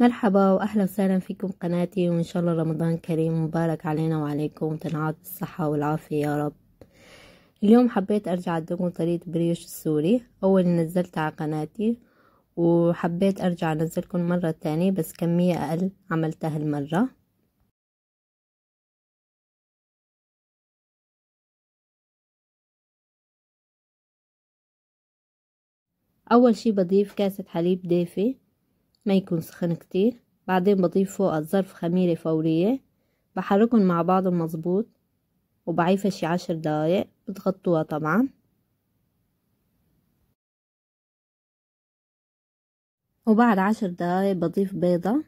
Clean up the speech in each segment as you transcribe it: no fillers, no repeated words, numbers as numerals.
مرحبا واهلا وسهلا فيكم قناتي، وان شاء الله رمضان كريم مبارك علينا وعليكم، وتنعاد بالصحة والعافية يا رب. اليوم حبيت ارجع ادوم طريقة بريوش السوري. اول نزلت على قناتي وحبيت ارجع انزلكم مرة تانية بس كمية اقل عملتها المرة. اول شي بضيف كاسة حليب دافي ما يكون سخن كتير، بعدين بضيف فوق ظرف خميرة فورية، بحركهم مع بعض مظبوط وبعيفها شي 10 دقايق، بتغطوها طبعا. وبعد 10 دقايق بضيف بيضة،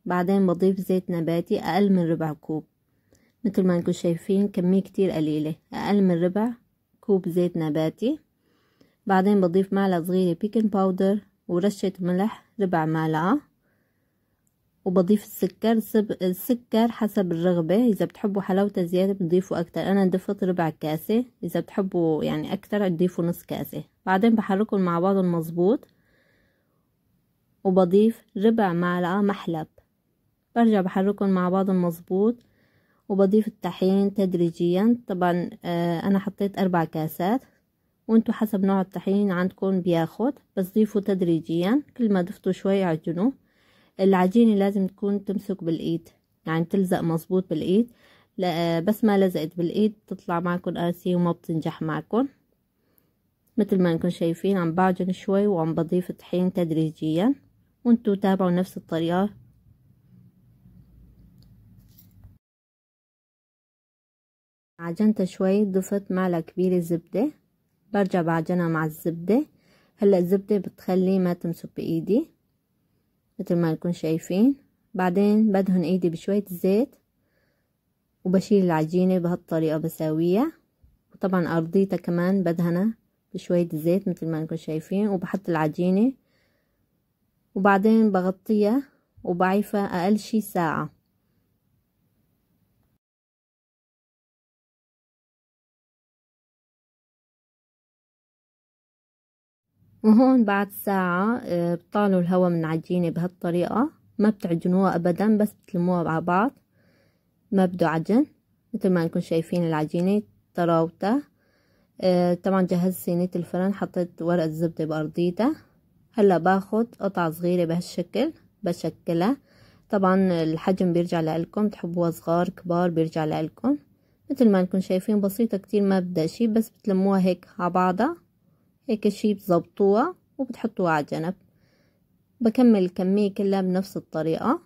بعدين بضيف زيت نباتي اقل من ربع كوب. مثل ما انكم شايفين كمية كتير قليلة، اقل من ربع كوب زيت نباتي. بعدين بضيف معلقة صغيرة بيكنج باودر ورشة ملح ربع معلقة، وبضيف السكر حسب الرغبة، اذا بتحبوا حلاوته زيادة بتضيفوا اكتر. انا ضفت ربع كاسة، اذا بتحبوا يعني اكتر تضيفوا نص كاسة. بعدين بحركهم مع بعض مظبوط، وبضيف ربع معلقة محلب، برجع بحركهم مع بعض مظبوط، وبضيف الطحين تدريجيا. طبعا انا حطيت 4 كاسات، وانتوا حسب نوع الطحين عندكم بياخد، بس ضيفوا تدريجيا. كل ما ضفتوا شوي عجنوا. العجينة لازم تكون تمسك بالايد، يعني تلزق مظبوط بالايد. لا بس ما لزقت بالايد تطلع معكم قاسية وما بتنجح معكم. مثل ما انكم شايفين عم بعجن شوي وعم بضيف الطحين تدريجيا، وانتوا تابعوا نفس الطريقة. عجنت شوي، ضفت معلقة كبيرة زبدة، برجع بعجنها مع الزبدة. هلا الزبدة بتخلي ما تمسك بايدي مثل ما نكون شايفين. بعدين بدهن ايدي بشوية زيت، وبشيل العجينة بهالطريقة بساويها. وطبعا ارضيتها كمان بدهنها بشوية زيت مثل ما نكون شايفين، وبحط العجينة، وبعدين بغطيها وبعيفها اقل شي ساعة. وهون بعد ساعة بطالوا الهواء من العجينة بهالطريقة، ما بتعجنوها ابدا بس بتلموها مع بعض، ما بده عجن. مثل ما انكم شايفين العجينة طراوتها. طبعا جهزت صينية الفرن، حطيت ورقة زبدة بأرضيتها. هلا باخد قطعة صغيرة بهالشكل بشكلها. طبعا الحجم بيرجع لكم، تحبوها صغار كبار بيرجع لكم. مثل ما انكم شايفين بسيطة كتير، ما بدها شي، بس بتلموها هيك على بعضها هيك شي، بتزبطوها وبتحطوها على جنب. بكمل الكمية كلها بنفس الطريقة.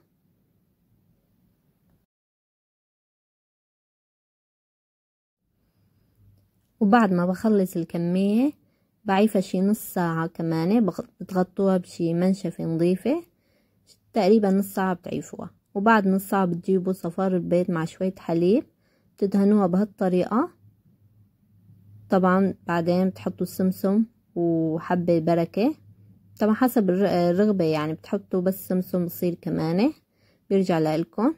وبعد ما بخلص الكمية بعيفها شي نص ساعة كمان، بتغطوها بشي منشفة نظيفة، تقريبا نص ساعة بتعيفوها. وبعد نص ساعة بتجيبوا صفار البيض مع شوية حليب، بتدهنوها بهالطريقة. طبعا بعدين بتحطوا السمسم وحبة بركة، طبعا حسب الرغبة، يعني بتحطوا بس سمسم بصير كمان بيرجع لكم.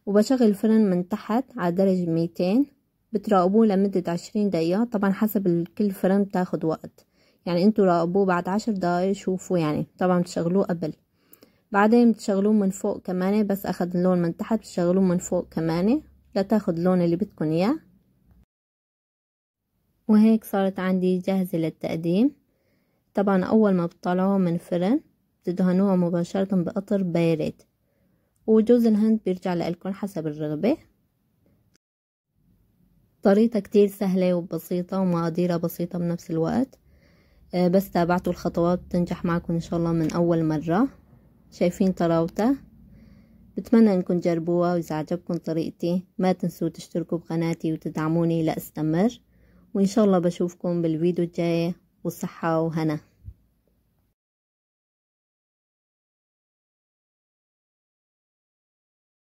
وبشغل الفرن من تحت على درجة 200، بتراقبوه لمدة 20 دقيقة. طبعا حسب كل فرن بتاخد وقت، يعني انتوا راقبوه بعد 10 دقايق شوفوا، يعني طبعا بتشغلوه قبل. بعدين بتشغلوه من فوق كمان، بس اخد اللون من تحت بتشغلوه من فوق كمان لتاخد اللون اللي بدكن اياه. وهيك صارت عندي جاهزة للتقديم. طبعا اول ما بتطلعوها من الفرن بتدهنوها مباشرة بقطر بارد، وجوز الهند بيرجع لكم حسب الرغبة. طريقتها كتير سهلة وبسيطة، ومقاديرها بسيطة بنفس الوقت. بس تابعتوا الخطوات تنجح معكم ان شاء الله من اول مرة. شايفين طراوتها؟ بتمنى انكم تجربوها، واذا عجبكم طريقتي ما تنسوا تشتركوا بقناتي وتدعموني لاستمر. وان شاء الله بشوفكم بالفيديو الجاي، والصحة وهنا.